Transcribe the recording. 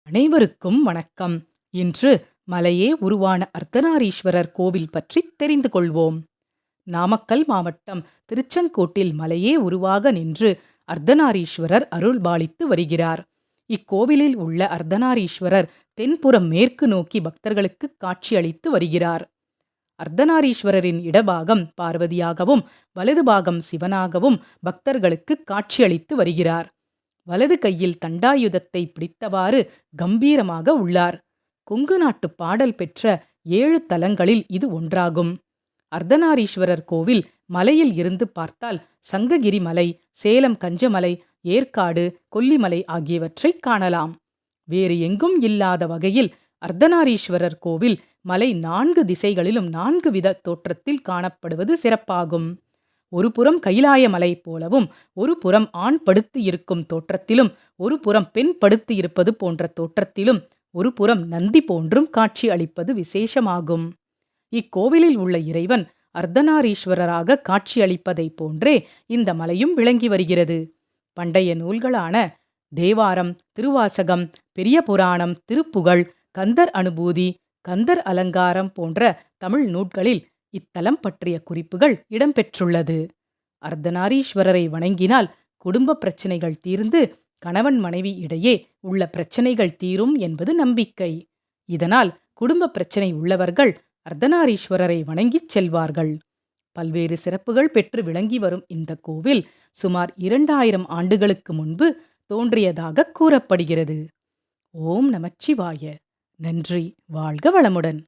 அனைவருக்கும் வணக்கம். இன்று மலையே உருவான அர்த்தநாரீஸ்வரர் கோவில் பற்றி தெரிந்து கொள்வோம். நாமக்கல் மாவட்டம் திருச்செங்கோட்டில் மலையே உருவாக நின்று அர்த்தநாரீஸ்வரர் அருள்பாலித்து வருகிறார். இக்கோவிலில் உள்ள அர்த்தநாரீஸ்வரர் தென்புறம் மேற்கு நோக்கி பக்தர்களுக்கு காட்சியளித்து வருகிறார். அர்த்தநாரீஸ்வரரின் இடபாகம் பார்வதியாகவும் வலது பாகம் சிவனாகவும் பக்தர்களுக்கு காட்சியளித்து வருகிறார். வலது கையில் தண்டாயுதத்தை பிடித்தவாறு கம்பீரமாக உள்ளார். கொங்கு நாட்டு பாடல் பெற்ற 7 தலங்களில் இது ஒன்றாகும். அர்த்தநாரீஸ்வரர் கோவில் மலையில் இருந்து பார்த்தால் சங்ககிரி மலை, சேலம் கஞ்சமலை, ஏற்காடு, கொல்லிமலை ஆகியவற்றை காணலாம். வேறு எங்கும் இல்லாத வகையில் அர்த்தநாரீஸ்வரர் கோவில் மலை 4 திசைகளிலும் 4 வித தோற்றத்தில் காணப்படுவது சிறப்பாகும். ஒரு புறம் கைலாய மலை போலவும், ஒரு புறம் ஆண் படுத்து இருக்கும் தோற்றத்திலும், ஒரு புறம் பெண் படுத்து இருப்பது போன்ற தோற்றத்திலும், ஒரு புறம் நந்தி போன்றும் காட்சி அளிப்பது விசேஷமாகும். இக்கோவிலில் உள்ள இறைவன் அர்த்தநாரீஸ்வரராக காட்சியளிப்பதைப் போன்றே இந்த மலையும் விளங்கி வருகிறது. பண்டைய நூல்களான தேவாரம், திருவாசகம், பெரிய புராணம், திருப்புகழ், கந்தர் அனுபூதி, கந்தர் அலங்காரம் போன்ற தமிழ் நூல்களில் இத்தலம் பற்றிய குறிப்புகள் இடம்பெற்றுள்ளது. அர்த்தநாரீஸ்வரரை வணங்கினால் குடும்ப பிரச்சனைகள் தீர்ந்து கணவன் மனைவி இடையே உள்ள பிரச்சனைகள் தீரும் என்பது நம்பிக்கை. இதனால் குடும்ப பிரச்சனை உள்ளவர்கள் அர்த்தநாரீஸ்வரரை வணங்கிச் செல்வார்கள். பல்வேறு சிறப்புகள் பெற்று விளங்கி வரும் இந்த கோவில் சுமார் 2000 ஆண்டுகளுக்கு முன்பு தோன்றியதாக கூறப்படுகிறது. ஓம் நமச்சிவாய. நன்றி. வாழ்க வளமுடன்.